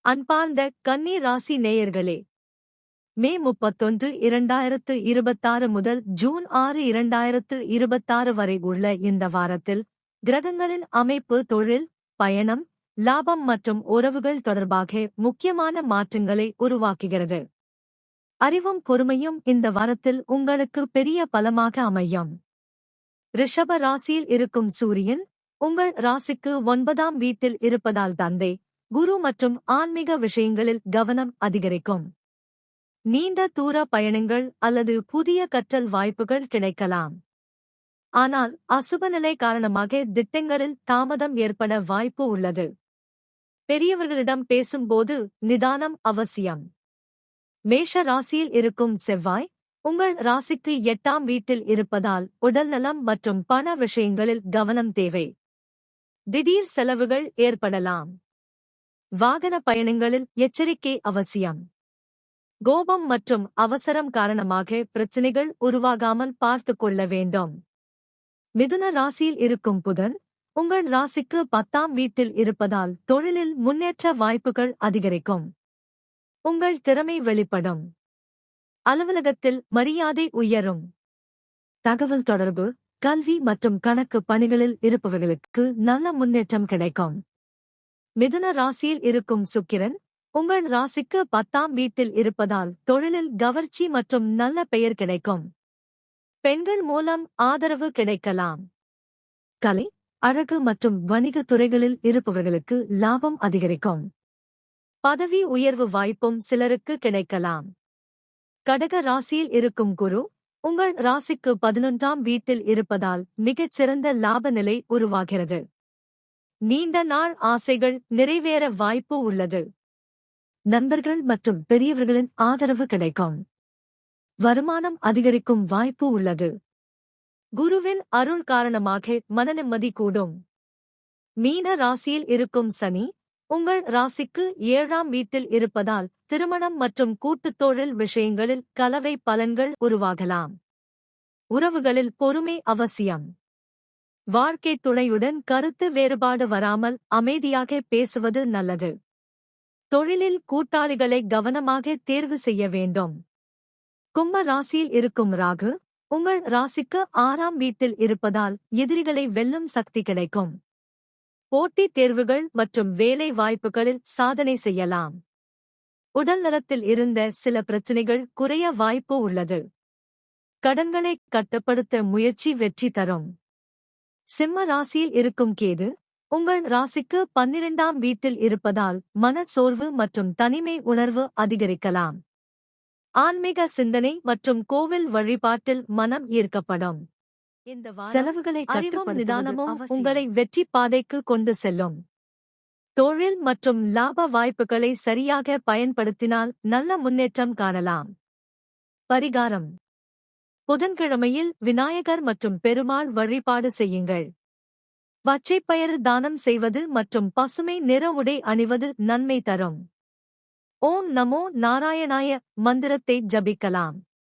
அன்பார்ந்த கன்னி ராசி நேயர்களே, மே 31, 2026 முதல் ஜூன் 6, 2026 வரை உள்ள இந்த வாரத்தில் கிரகங்களின் அமைப்பு தொழில், பயணம், லாபம் மற்றும் உறவுகள் தொடர்பாக முக்கியமான மாற்றங்களை உருவாக்குகிறது. அறிவும் பொறுமையும் இந்த வாரத்தில் உங்களுக்கு பெரிய பலமாக அமையும். ரிஷப ராசியில் இருக்கும் சூரியன் உங்கள் ராசிக்கு 9ஆம் வீட்டில் இருப்பதால் தந்தை, குரு மற்றும் ஆன்மீக விஷயங்களில் கவனம் அதிகரிக்கும். நீண்ட தூர பயணங்கள் அல்லது புதிய கற்றல் வாய்ப்புகள் கிடைக்கலாம். ஆனால் அசுபநிலை காரணமாக திட்டங்களில் தாமதம் ஏற்பட வாய்ப்பு உள்ளது. பெரியவர்களிடம் பேசும்போது நிதானம் அவசியம். மேஷ ராசியில் இருக்கும் செவ்வாய் உங்கள் ராசிக்கு 8ஆம் வீட்டில் இருப்பதால் உடல்நலம் மற்றும் பண விஷயங்களில் கவனம் தேவை. திடீர் செலவுகள் ஏற்படலாம். வாகன பயணங்களில் எச்சரிக்கை அவசியம். கோபம் மற்றும் அவசரம் காரணமாக பிரச்சினைகள் உருவாகாமல் பார்த்துக் கொள்ள வேண்டும். மிதுன ராசியில் இருக்கும் புதன் உங்கள் ராசிக்கு 10ஆம் வீட்டில் இருப்பதால் தொழிலில் முன்னேற்ற வாய்ப்புகள் அதிகரிக்கும். உங்கள் திறமை வெளிப்படும். அலுவலகத்தில் மரியாதை உயரும். தகவல் தொடர்பு, கல்வி மற்றும் கணக்கு பணிகளில் இருப்பவர்களுக்கு நல்ல முன்னேற்றம் கிடைக்கும். மிதுன ராசியில் இருக்கும் சுக்கிரன் உங்கள் ராசிக்கு 10ஆம் வீட்டில் இருப்பதால் தொழிலில் கவர்ச்சி மற்றும் நல்ல பெயர் கிடைக்கும். பெண்கள் மூலம் ஆதரவு கிடைக்கலாம். கலை, அழகு மற்றும் வணிகத் துறைகளில் இருப்பவர்களுக்கு லாபம் அதிகரிக்கும். பதவி உயர்வு வாய்ப்பும் சிலருக்கு கிடைக்கலாம். கடக ராசியில் இருக்கும் குரு உங்கள் ராசிக்கு 11ஆம் வீட்டில் இருப்பதால் மிகச்சிறந்த லாப நிலை உருவாகிறது. நீண்ட நாள் ஆசைகள் நிறைவேற வாய்ப்பு உள்ளது. நண்பர்கள் மற்றும் பெரியவர்களின் ஆதரவு கிடைக்கும். வருமானம் அதிகரிக்கும் வாய்ப்பு உள்ளது. குருவின் அருள் காரணமாக மனநிம்மதி கூடும். மீன ராசியில் இருக்கும் சனி உங்கள் ராசிக்கு 7ஆம் வீட்டில் இருப்பதால் திருமணம் மற்றும் கூட்டுத் தொழில் விஷயங்களில் கலவை பலன்கள் உருவாகலாம். உறவுகளில் பொறுமை அவசியம். வாழ்க்கைத் துணையுடன் கருத்து வேறுபாடு வராமல் அமைதியாக பேசுவது நல்லது. தொழிலில் கூட்டாளிகளை கவனமாக தேர்வு செய்ய வேண்டும். கும்ப ராசியில் இருக்கும் ராகு உங்கள் ராசிக்கு 6ஆம் வீட்டில் இருப்பதால் எதிரிகளை வெல்லும் சக்தி கிடைக்கும். போட்டித் தேர்வுகள் மற்றும் வேலை வாய்ப்புகளில் சாதனை செய்யலாம். உடல் நலத்தில் இருந்த சில பிரச்சினைகள் குறைய வாய்ப்பு உள்ளது. கடன்களை கட்டுப்படுத்த முயற்சி வெற்றி தரும். சிம்ம ராசியில் இருக்கும் கேது உங்கள் ராசிக்கு 12ஆம் வீட்டில் இருப்பதால் மன சோர்வு மற்றும் தனிமை உணர்வு அதிகரிக்கலாம். ஆன்மீக சிந்தனை மற்றும் கோவில் வழிபாட்டில் மனம் ஈர்க்கப்படும். இந்த செலவுகளை அறிவும் நிதானமும் உங்களை வெற்றி பாதைக்கு கொண்டு செல்லும். தொழில் மற்றும் லாப வாய்ப்புகளை சரியாக பயன்படுத்தினால் நல்ல முன்னேற்றம் காணலாம். பரிகாரம்: புதன்கிழமையில் விநாயகர் மற்றும் பெருமாள் வழிபாடு செய்யுங்கள். பச்சைப்பயிறு தானம் செய்வது மற்றும் பசுமை நிற உடை அணிவது நன்மை தரும். ஓம் நமோ நாராயணாய மந்திரத்தை ஜபிக்கலாம்.